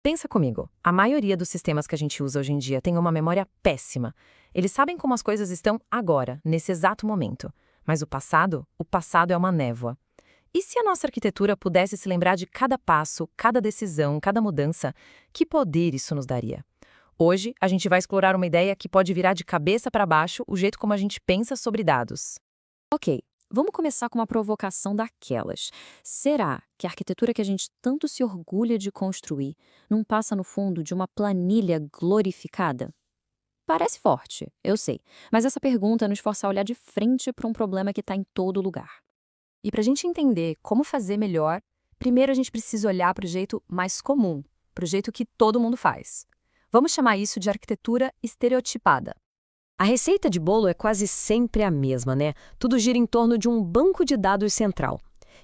Pensa comigo, a maioria dos sistemas que a gente usa hoje em dia tem uma memória péssima. Eles sabem como as coisas estão agora, nesse exato momento. Mas o passado é uma névoa. E se a nossa arquitetura pudesse se lembrar de cada passo, cada decisão, cada mudança, que poder isso nos daria? Hoje, a gente vai explorar uma ideia que pode virar de cabeça para baixo o jeito como a gente pensa sobre dados. Ok, vamos começar com uma provocação daquelas. Será que a arquitetura que a gente tanto se orgulha de construir não passa no fundo de uma planilha glorificada? Parece forte, eu sei, mas essa pergunta nos força a olhar de frente para um problema que está em todo lugar. E para a gente entender como fazer melhor, primeiro a gente precisa olhar para o jeito mais comum, para o jeito que todo mundo faz. Vamos chamar isso de arquitetura estereotipada. A receita de bolo é quase sempre a mesma, né? Tudo gira em torno de um banco de dados central.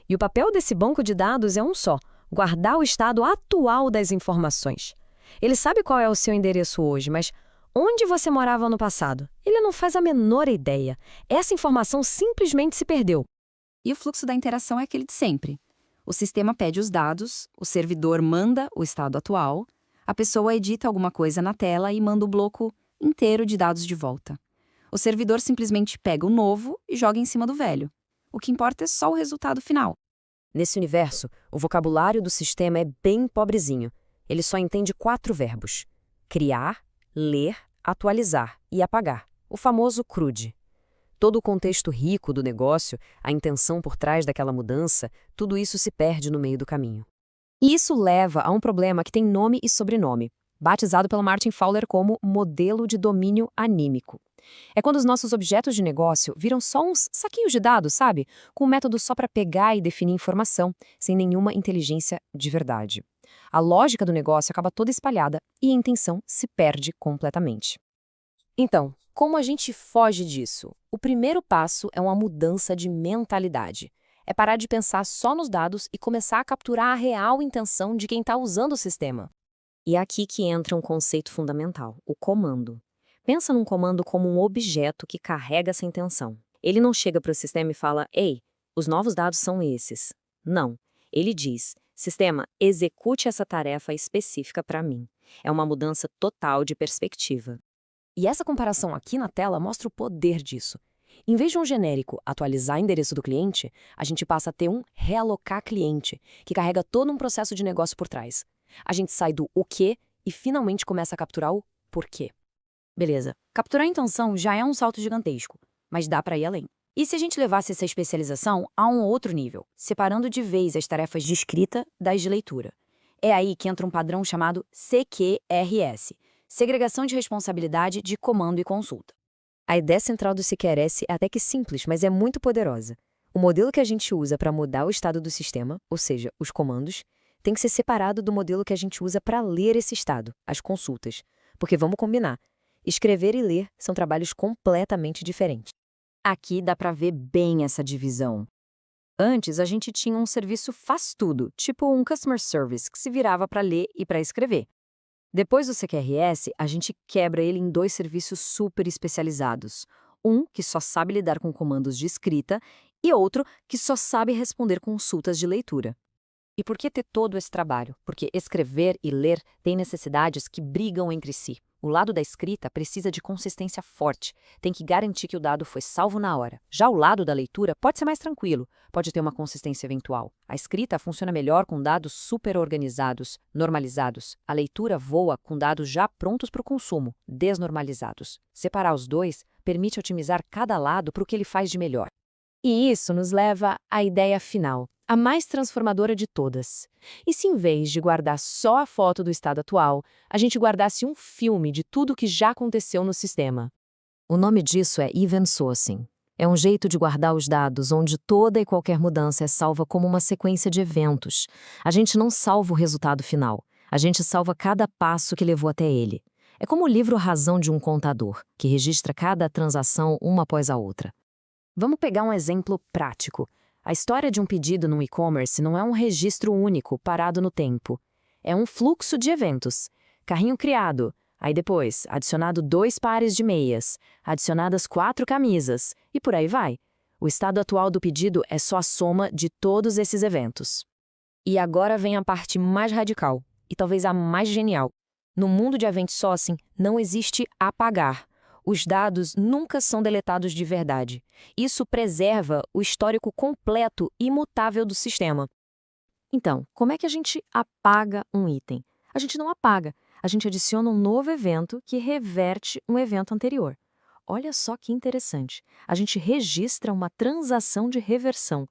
E o papel desse banco de dados é um só: guardar o estado atual das informações. Ele sabe qual é o seu endereço hoje, mas onde você morava no passado? Ele não faz a menor ideia. Essa informação simplesmente se perdeu. E o fluxo da interação é aquele de sempre. O sistema pede os dados, o servidor manda o estado atual, a pessoa edita alguma coisa na tela e manda o bloco inteiro de dados de volta. O servidor simplesmente pega o novo e joga em cima do velho. O que importa é só o resultado final. Nesse universo, o vocabulário do sistema é bem pobrezinho. Ele só entende 4 verbos: criar, ler, atualizar e apagar. O famoso CRUD. Todo o contexto rico do negócio, a intenção por trás daquela mudança, tudo isso se perde no meio do caminho. E isso leva a um problema que tem nome e sobrenome, batizado pelo Martin Fowler como modelo de domínio anímico. É quando os nossos objetos de negócio viram só uns saquinhos de dados, sabe? Com um método só para pegar e definir informação, sem nenhuma inteligência de verdade. A lógica do negócio acaba toda espalhada e a intenção se perde completamente. Então, como a gente foge disso? O primeiro passo é uma mudança de mentalidade. É parar de pensar só nos dados e começar a capturar a real intenção de quem está usando o sistema. E é aqui que entra um conceito fundamental, o comando. Pensa num comando como um objeto que carrega essa intenção. Ele não chega para o sistema e fala: "Ei, os novos dados são esses." Não. Ele diz: "Sistema, execute essa tarefa específica para mim." É uma mudança total de perspectiva. E essa comparação aqui na tela mostra o poder disso. Em vez de um genérico atualizar endereço do cliente, a gente passa a ter um realocar cliente, que carrega todo um processo de negócio por trás. A gente sai do o quê e finalmente começa a capturar o porquê. Beleza, capturar a intenção já é um salto gigantesco, mas dá para ir além. E se a gente levasse essa especialização a um outro nível, separando de vez as tarefas de escrita das de leitura? É aí que entra um padrão chamado CQRS, segregação de responsabilidade de comando e consulta. A ideia central do CQRS é até que simples, mas é muito poderosa. O modelo que a gente usa para mudar o estado do sistema, ou seja, os comandos, tem que ser separado do modelo que a gente usa para ler esse estado, as consultas. Porque vamos combinar, escrever e ler são trabalhos completamente diferentes. Aqui dá para ver bem essa divisão. Antes, a gente tinha um serviço faz-tudo, tipo um customer service, que se virava para ler e para escrever. Depois do CQRS, a gente quebra ele em 2 serviços super especializados. Um que só sabe lidar com comandos de escrita e outro que só sabe responder consultas de leitura. E por que ter todo esse trabalho? Porque escrever e ler têm necessidades que brigam entre si. O lado da escrita precisa de consistência forte, tem que garantir que o dado foi salvo na hora. Já o lado da leitura pode ser mais tranquilo, pode ter uma consistência eventual. A escrita funciona melhor com dados super organizados, normalizados. A leitura voa com dados já prontos para o consumo, desnormalizados. Separar os dois permite otimizar cada lado para o que ele faz de melhor. E isso nos leva à ideia final, a mais transformadora de todas. E se em vez de guardar só a foto do estado atual, a gente guardasse um filme de tudo o que já aconteceu no sistema? O nome disso é Event Sourcing. É um jeito de guardar os dados onde toda e qualquer mudança é salva como uma sequência de eventos. A gente não salva o resultado final, a gente salva cada passo que levou até ele. É como o livro Razão de um Contador, que registra cada transação uma após a outra. Vamos pegar um exemplo prático. A história de um pedido no e-commerce não é um registro único, parado no tempo. É um fluxo de eventos. Carrinho criado, aí depois, adicionado 2 pares de meias, adicionadas 4 camisas, e por aí vai. O estado atual do pedido é só a soma de todos esses eventos. E agora vem a parte mais radical. E talvez a mais genial. No mundo de event sourcing, não existe apagar. Os dados nunca são deletados de verdade. Isso preserva o histórico completo e imutável do sistema. Então, como é que a gente apaga um item? A gente não apaga, a gente adiciona um novo evento que reverte um evento anterior. Olha só que interessante. A gente registra uma transação de reversão.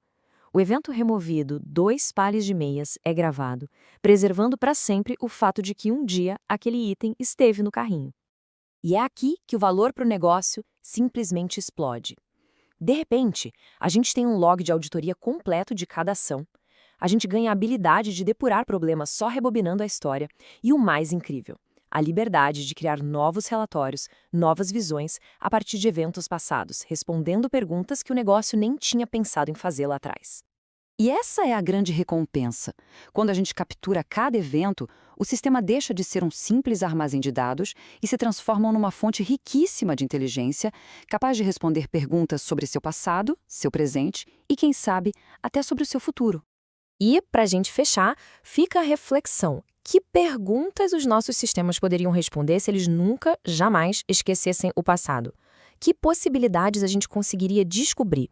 O evento removido 2 pares de meias é gravado, preservando para sempre o fato de que um dia aquele item esteve no carrinho. E é aqui que o valor para o negócio simplesmente explode. De repente, a gente tem um log de auditoria completo de cada ação. A gente ganha a habilidade de depurar problemas só rebobinando a história. E o mais incrível, a liberdade de criar novos relatórios, novas visões, a partir de eventos passados, respondendo perguntas que o negócio nem tinha pensado em fazer lá atrás. E essa é a grande recompensa. Quando a gente captura cada evento, o sistema deixa de ser um simples armazém de dados e se transforma numa fonte riquíssima de inteligência, capaz de responder perguntas sobre seu passado, seu presente e, quem sabe, até sobre o seu futuro. E, para a gente fechar, fica a reflexão. Que perguntas os nossos sistemas poderiam responder se eles nunca, jamais esquecessem o passado? Que possibilidades a gente conseguiria descobrir?